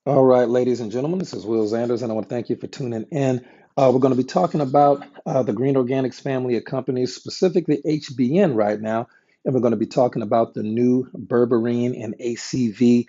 All right, ladies and gentlemen, this is Will Zanders, and I want to thank you for tuning in. We're going to be talking about the Green Organics family of companies, specifically HBN right now, and we're going to be talking about the new Berberine and ACV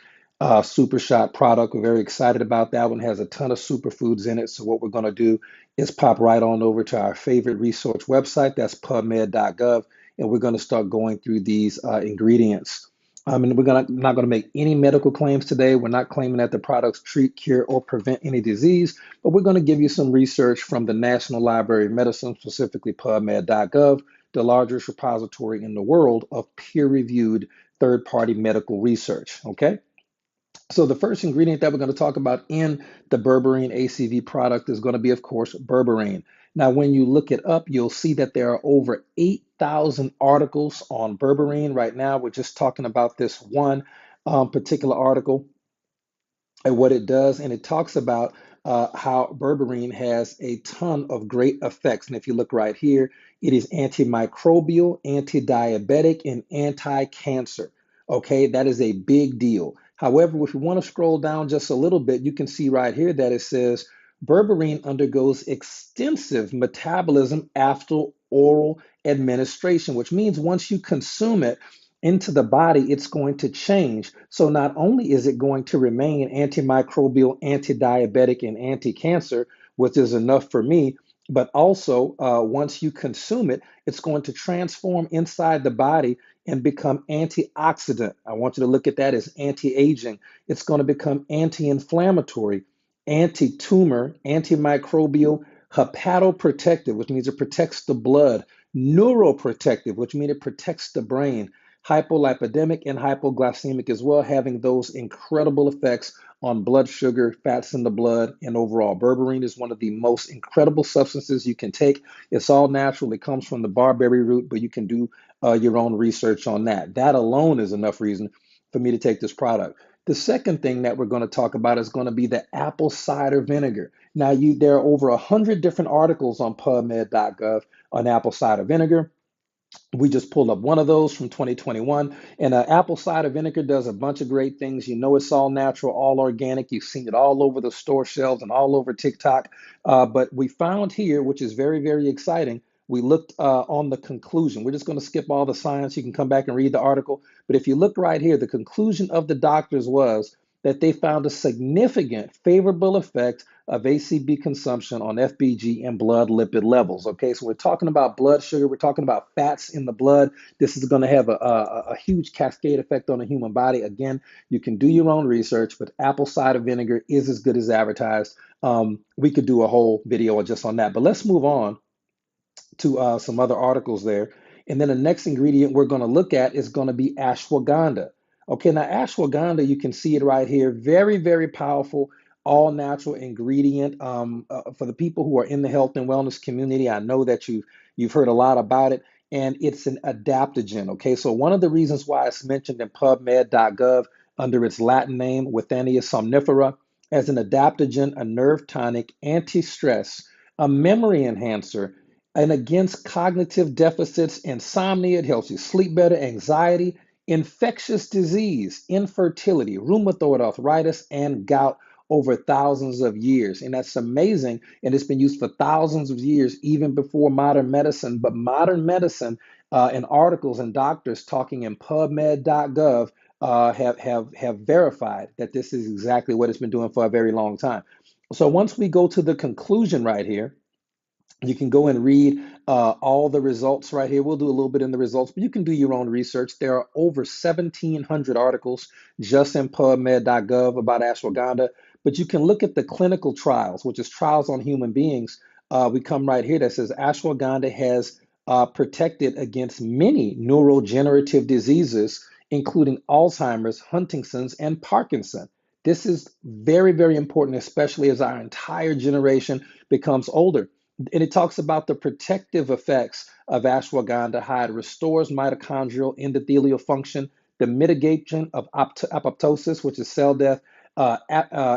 Super Shot product. We're very excited about that one. It has a ton of superfoods in it. So what we're going to do is pop right on over to our favorite research website, that's pubmed.gov, and we're going to start going through these ingredients. And not going to make any medical claims today. We're not claiming that the products treat, cure, or prevent any disease, but we're going to give you some research from the National Library of Medicine, specifically PubMed.gov, the largest repository in the world of peer-reviewed third-party medical research. Okay. So the first ingredient that we're going to talk about in the Berberine ACV product is going to be, of course, berberine. Now, when you look it up, you'll see that there are over 8,000 articles on berberine. Right now, we're just talking about this one particular article and what it does, and it talks about how berberine has a ton of great effects. And if you look right here, it is antimicrobial, anti-diabetic, and anti-cancer. Okay, that is a big deal. However, if you want to scroll down just a little bit, you can see right here that it says berberine undergoes extensive metabolism after oral administration, which means once you consume it, into the body, it's going to change. So not only is it going to remain antimicrobial, anti-diabetic, and anti-cancer, which is enough for me, but also once you consume it, it's going to transform inside the body and become antioxidant. I want you to look at that as anti-aging. It's going to become anti-inflammatory, anti-tumor, antimicrobial, hepatoprotective, which means it protects the blood, neuroprotective, which means it protects the brain, hypolipidemic and hypoglycemic as well, having those incredible effects on blood sugar, fats in the blood, and overall. Berberine is one of the most incredible substances you can take. It's all natural. It comes from the barberry root, but you can do your own research on that. That alone is enough reason for me to take this product. The second thing that we're going to talk about is going to be the apple cider vinegar. Now, there are over 100 different articles on PubMed.gov on apple cider vinegar. We just pulled up one of those from 2021, and apple cider vinegar does a bunch of great things. You know, it's all natural, all organic. You've seen it all over the store shelves and all over TikTok. But we found here, which is very, very exciting. We looked on the conclusion. We're just going to skip all the science. You can come back and read the article. But if you look right here, the conclusion of the doctors was that they found a significant favorable effect of ACB consumption on FBG and blood lipid levels. Okay, so we're talking about blood sugar, we're talking about fats in the blood. This is going to have a huge cascade effect on the human body. Again, you can do your own research, but apple cider vinegar is as good as advertised. We could do a whole video just on that, but let's move on to some other articles there. And then the next ingredient we're going to look at is going to be ashwagandha. Okay, now ashwagandha, you can see it right here. Very, very powerful, all natural ingredient. For the people who are in the health and wellness community, I know that you've heard a lot about it, and it's an adaptogen. Okay, so one of the reasons why it's mentioned in PubMed.gov under its Latin name, Withania somnifera, as an adaptogen, a nerve tonic, anti-stress, a memory enhancer, and against cognitive deficits, insomnia. It helps you sleep better, anxiety, infectious disease, infertility, rheumatoid arthritis, and gout over thousands of years. And that's amazing. And it's been used for thousands of years, even before modern medicine. But modern medicine and articles and doctors talking in PubMed.gov have verified that this is exactly what it's been doing for a very long time. So once we go to the conclusion right here, you can go and read all the results right here. We'll do a little bit in the results, but you can do your own research. There are over 1,700 articles just in PubMed.gov about ashwagandha, but you can look at the clinical trials, which is trials on human beings. We come right here that says ashwagandha has protected against many neurodegenerative diseases, including Alzheimer's, Huntington's, and Parkinson. This is very, very important, especially as our entire generation becomes older. And it talks about the protective effects of ashwagandha, how it restores mitochondrial endothelial function, the mitigation of apoptosis, which is cell death,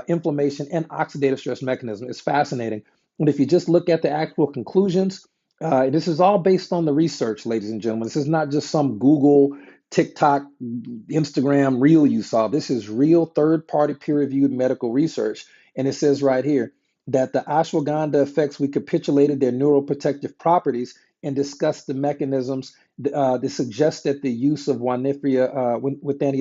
inflammation, and oxidative stress mechanism. It's fascinating. And if you just look at the actual conclusions, this is all based on the research, ladies and gentlemen. This is not just some Google TikTok, Instagram reel you saw. This is real third-party peer-reviewed medical research. And it says right here that the ashwagandha effects, we capitulated their neuroprotective properties and discussed the mechanisms that suggest that the use of Withania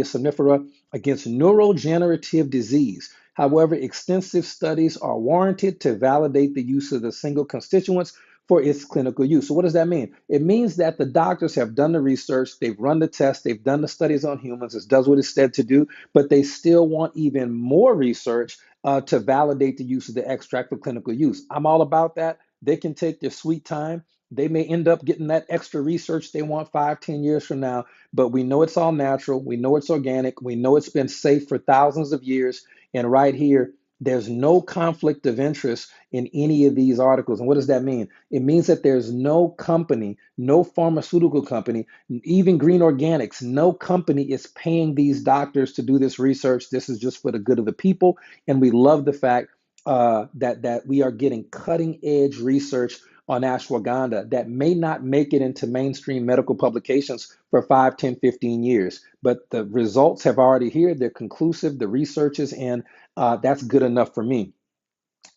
somnifera against neurodegenerative disease. However, extensive studies are warranted to validate the use of the single constituents for its clinical use. So what does that mean? It means that the doctors have done the research, they've run the tests, they've done the studies on humans, it does what it's said to do, but they still want even more research to validate the use of the extract for clinical use. I'm all about that. They can take their sweet time. They may end up getting that extra research they want 5, 10 years from now, but we know it's all natural. We know it's organic. We know it's been safe for thousands of years. And right here, there's no conflict of interest in any of these articles. And what does that mean? It means that there's no company, no pharmaceutical company, even Green Organics, no company is paying these doctors to do this research. This is just for the good of the people. And we love the fact that we are getting cutting edge research on ashwagandha that may not make it into mainstream medical publications for 5, 10, 15 years. But the results have already here. They're conclusive. The research is in. That's good enough for me.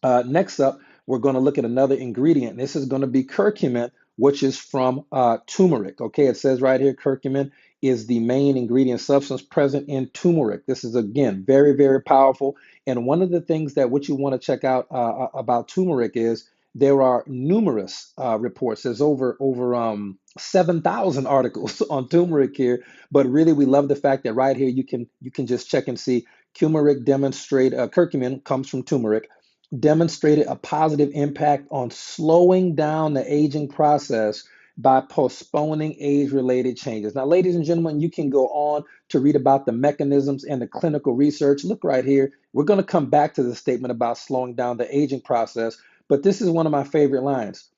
Next up, we're going to look at another ingredient. This is going to be curcumin, which is from turmeric. Okay, it says right here, curcumin is the main ingredient substance present in turmeric. This is, again, very, very powerful. And one of the things that what you want to check out about turmeric is there are numerous reports. There's over 7,000 articles on turmeric here. But really, we love the fact that right here you can just check and see curcumin comes from turmeric, demonstrated a positive impact on slowing down the aging process by postponing age-related changes. Now, ladies and gentlemen, you can go on to read about the mechanisms and the clinical research. Look right here. We're going to come back to the statement about slowing down the aging process, but this is one of my favorite lines.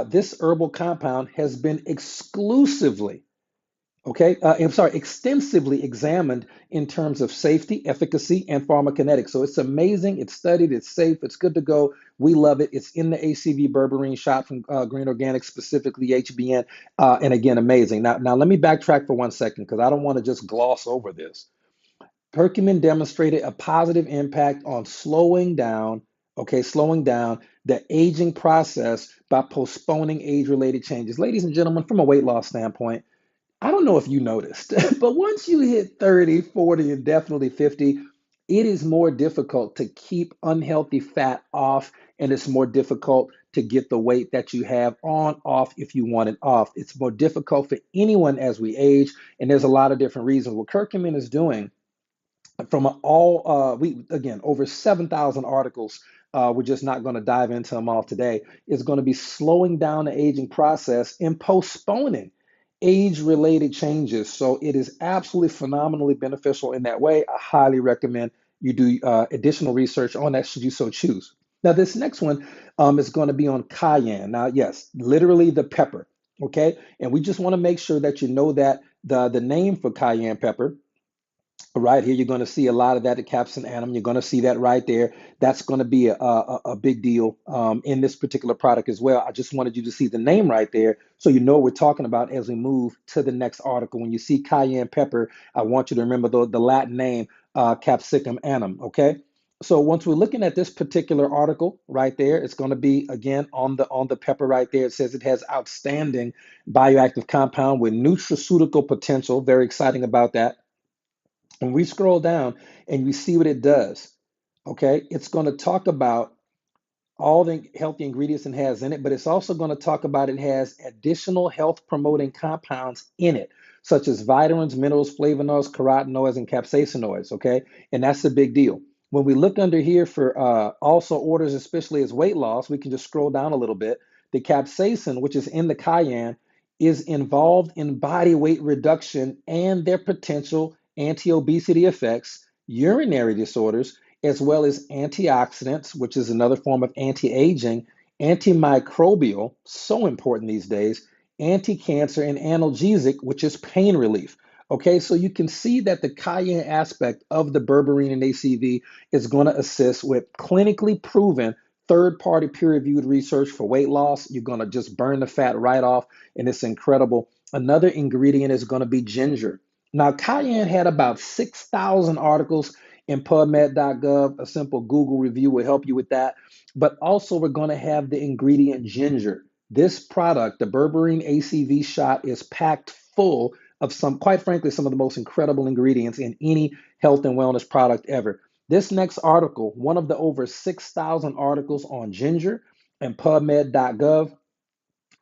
This herbal compound has been extensively examined in terms of safety, efficacy, and pharmacokinetics. So it's amazing. It's studied. It's safe. It's good to go. We love it. It's in the ACV Berberine shot from Green Organics, specifically HBN. And again, amazing. Now let me backtrack for 1 second because I don't want to just gloss over this. Curcumin demonstrated a positive impact on slowing down the aging process by postponing age-related changes. Ladies and gentlemen, from a weight loss standpoint, I don't know if you noticed, but once you hit 30, 40, and definitely 50, it is more difficult to keep unhealthy fat off, and it's more difficult to get the weight that you have on off if you want it off. It's more difficult for anyone as we age, and there's a lot of different reasons. What curcumin is doing from we again over 7,000 articles. We're just not going to dive into them all today. Is going to be slowing down the aging process and postponing age-related changes. So it is absolutely phenomenally beneficial in that way. I highly recommend you do additional research on that should you so choose. Now, this next one is going to be on cayenne. Now, yes, literally the pepper. Okay, and we just want to make sure that you know that the name for cayenne pepper. Right here, you're going to see a lot of that at capsaicin anum. You're going to see that right there. That's going to be a big deal in this particular product as well. I just wanted you to see the name right there so you know what we're talking about as we move to the next article. When you see cayenne pepper, I want you to remember the Latin name, capsicum anum, okay? So once we're looking at this particular article right there, it's going to be, again, on the pepper right there. It says it has outstanding bioactive compound with nutraceutical potential. Very exciting about that. When we scroll down and we see what it does, okay, it's going to talk about all the healthy ingredients it has in it, but it's also going to talk about it has additional health promoting compounds in it, such as vitamins, minerals, flavonoids, carotenoids, and capsaicinoids, okay? And that's a big deal. When we look under here for also orders, especially as weight loss, we can just scroll down a little bit. The capsaicin, which is in the cayenne, is involved in body weight reduction and their potential anti-obesity effects, urinary disorders, as well as antioxidants, which is another form of anti-aging, antimicrobial, so important these days, anti-cancer, and analgesic, which is pain relief. Okay, so you can see that the cayenne aspect of the berberine and ACV is going to assist with clinically proven third-party peer-reviewed research for weight loss. You're going to just burn the fat right off, and it's incredible. Another ingredient is going to be ginger. Now, cayenne had about 6,000 articles in PubMed.gov. A simple Google review will help you with that. But also, we're going to have the ingredient ginger. This product, the Berberine ACV shot, is packed full of some, quite frankly, some of the most incredible ingredients in any health and wellness product ever. This next article, one of the over 6,000 articles on ginger and PubMed.gov,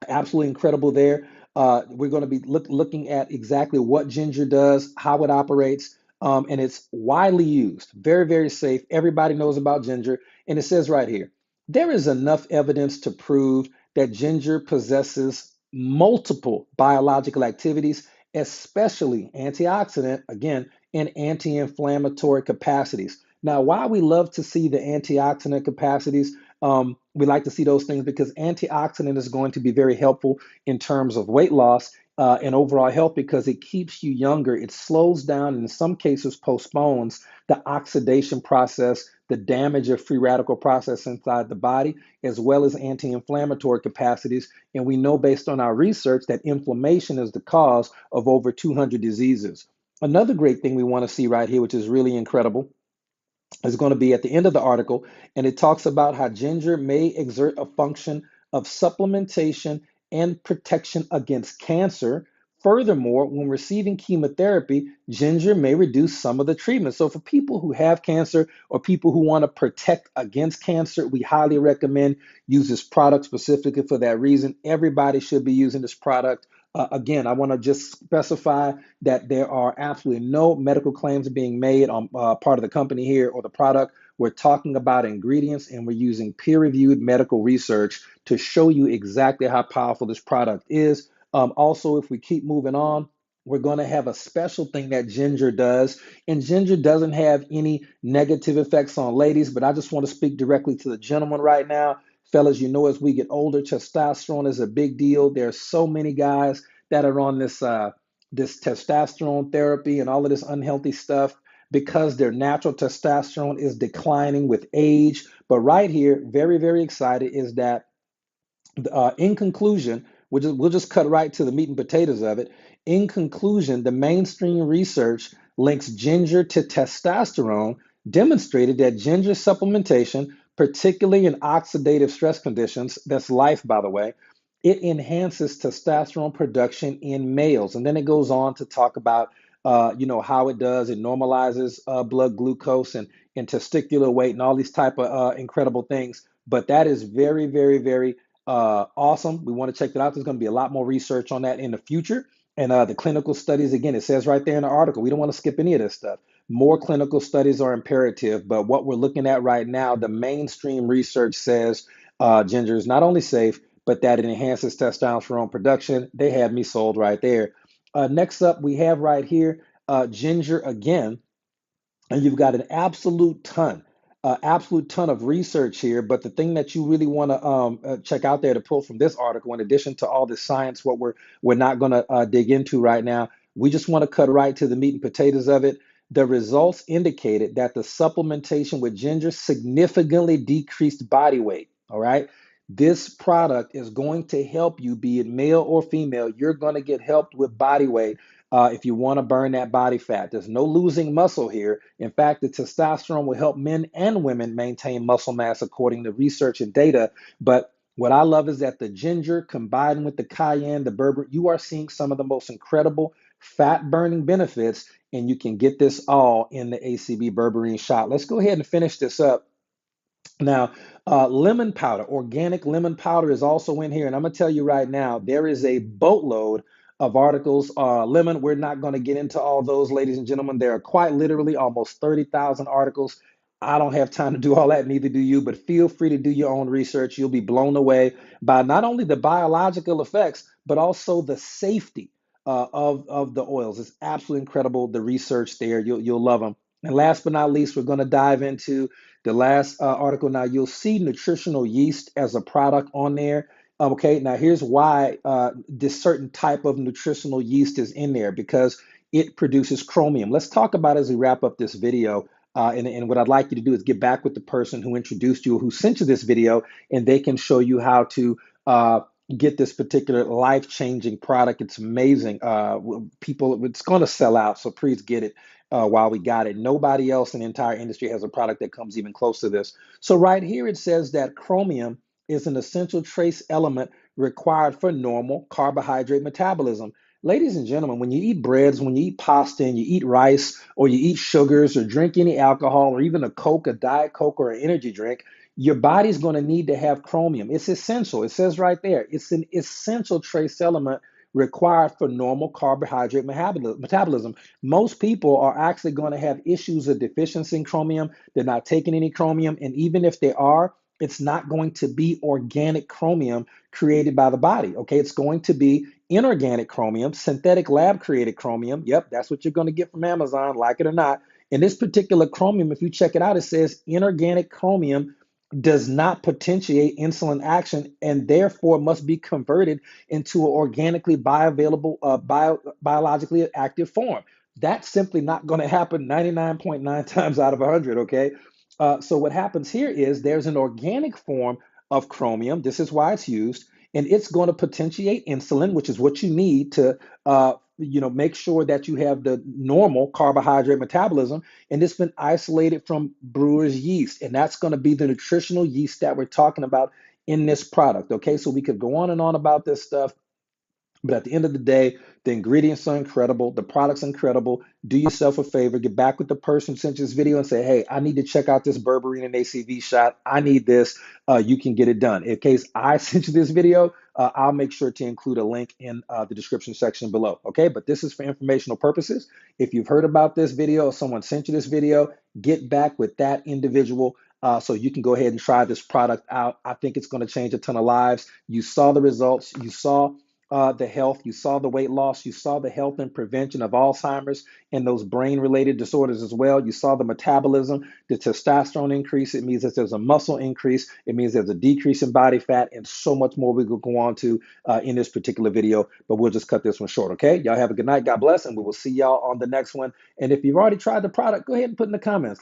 absolutely incredible there. We're going to be looking at exactly what ginger does, how it operates, and it's widely used, very, very safe. Everybody knows about ginger. And it says right here, there is enough evidence to prove that ginger possesses multiple biological activities, especially antioxidant, again, and anti-inflammatory capacities. Now, why we love to see the antioxidant capacities, we like to see those things because antioxidant is going to be very helpful in terms of weight loss and overall health because it keeps you younger. It slows down and in some cases postpones the oxidation process, the damage of free radical process inside the body, as well as anti-inflammatory capacities. And we know based on our research that inflammation is the cause of over 200 diseases. Another great thing we want to see right here, which is really incredible, is going to be at the end of the article, and it talks about how ginger may exert a function of supplementation and protection against cancer. Furthermore, when receiving chemotherapy, ginger may reduce some of the treatment. So, for people who have cancer or people who want to protect against cancer, we highly recommend use this product specifically for that reason. Everybody should be using this product. Again, I want to just specify that there are absolutely no medical claims being made on part of the company here or the product. We're talking about ingredients and we're using peer-reviewed medical research to show you exactly how powerful this product is. Also, if we keep moving on, we're going to have a special thing that ginger does. And ginger doesn't have any negative effects on ladies, but I just want to speak directly to the gentleman right now. Fellas, you know, as we get older, testosterone is a big deal. There are so many guys that are on this testosterone therapy and all of this unhealthy stuff because their natural testosterone is declining with age. But right here, very, very excited is that in conclusion, we'll just cut right to the meat and potatoes of it. In conclusion, the mainstream research links ginger to testosterone, demonstrated that ginger supplementation, particularly in oxidative stress conditions, that's life, by the way, it enhances testosterone production in males. And then it goes on to talk about, how it does. It normalizes blood glucose and testicular weight and all these type of incredible things. But that is very, very, very awesome. We want to check that out. There's going to be a lot more research on that in the future. And the clinical studies, again, it says right there in the article, we don't want to skip any of this stuff. More clinical studies are imperative, but what we're looking at right now, the mainstream research says ginger is not only safe, but that it enhances testosterone production. They had me sold right there. Next up, we have right here ginger again, and you've got an absolute ton of research here. But the thing that you really want to check out there to pull from this article, in addition to all the science, what we're not going to dig into right now, we just want to cut right to the meat and potatoes of it. The results indicated that the supplementation with ginger significantly decreased body weight. All right. This product is going to help you, be it male or female. You're going to get helped with body weight if you want to burn that body fat. There's no losing muscle here. In fact, the testosterone will help men and women maintain muscle mass according to research and data. But what I love is that the ginger combined with the cayenne, the berberine, you are seeing some of the most incredible fat burning benefits, and you can get this all in the ACV berberine shot. Let's go ahead and finish this up. Now, lemon powder, organic lemon powder is also in here. And I'm going to tell you right now, there is a boatload of articles. Lemon, we're not going to get into all those, ladies and gentlemen. There are quite literally almost 30,000 articles. I don't have time to do all that, neither do you, but feel free to do your own research. You'll be blown away by not only the biological effects, but also the safety of the oils. It's absolutely incredible, the research there. You'll love them. And last but not least, we're going to dive into the last article. Now, you'll see nutritional yeast as a product on there. Okay, now here's why this certain type of nutritional yeast is in there, because it produces chromium. Let's talk about it as we wrap up this video. And what I'd like you to do is get back with the person who introduced you, who sent you this video, and they can show you how to get this particular life-changing product. It's amazing. People, it's going to sell out, so please get it while we got it. Nobody else in the entire industry has a product that comes even close to this. So right here it says that chromium is an essential trace element required for normal carbohydrate metabolism. Ladies and gentlemen, when you eat breads, when you eat pasta, and you eat rice, or you eat sugars, or drink any alcohol, or even a Coke, a Diet Coke, or an energy drink, your body's going to need to have chromium. It's essential. It says right there, it's an essential trace element required for normal carbohydrate metabolism. Most people are actually going to have issues of deficiency in chromium. They're not taking any chromium. And even if they are, it's not going to be organic chromium created by the body. Okay, it's going to be inorganic chromium, synthetic lab created chromium. Yep, that's what you're going to get from Amazon, like it or not. And this particular chromium, if you check it out, it says inorganic chromium does not potentiate insulin action and therefore must be converted into an organically bioavailable, biologically active form. That's simply not going to happen 99.9 times out of 100, okay? So what happens here is there's an organic form of chromium. This is why it's used, and it's going to potentiate insulin, which is what you need to make sure that you have the normal carbohydrate metabolism, and it's been isolated from brewer's yeast, and that's going to be the nutritional yeast that we're talking about in this product. Okay, so we could go on and on about this stuff, but at the end of the day, the ingredients are incredible. The product's incredible. Do yourself a favor, get back with the person who sent you this video and say, hey, I need to check out this Berberine and ACV shot. I need this. You can get it done. In case I sent you this video, I'll make sure to include a link in the description section below. Okay, but this is for informational purposes. If you've heard about this video or someone sent you this video, get back with that individual so you can go ahead and try this product out. I think it's going to change a ton of lives. You saw the results. You saw the health, you saw the weight loss, you saw the health and prevention of Alzheimer's and those brain-related disorders as well. You saw the metabolism, the testosterone increase. It means that there's a muscle increase. It means there's a decrease in body fat, and so much more we could go on to in this particular video, but we'll just cut this one short, okay? Y'all have a good night. God bless, and we will see y'all on the next one. And if you've already tried the product, go ahead and put in the comments.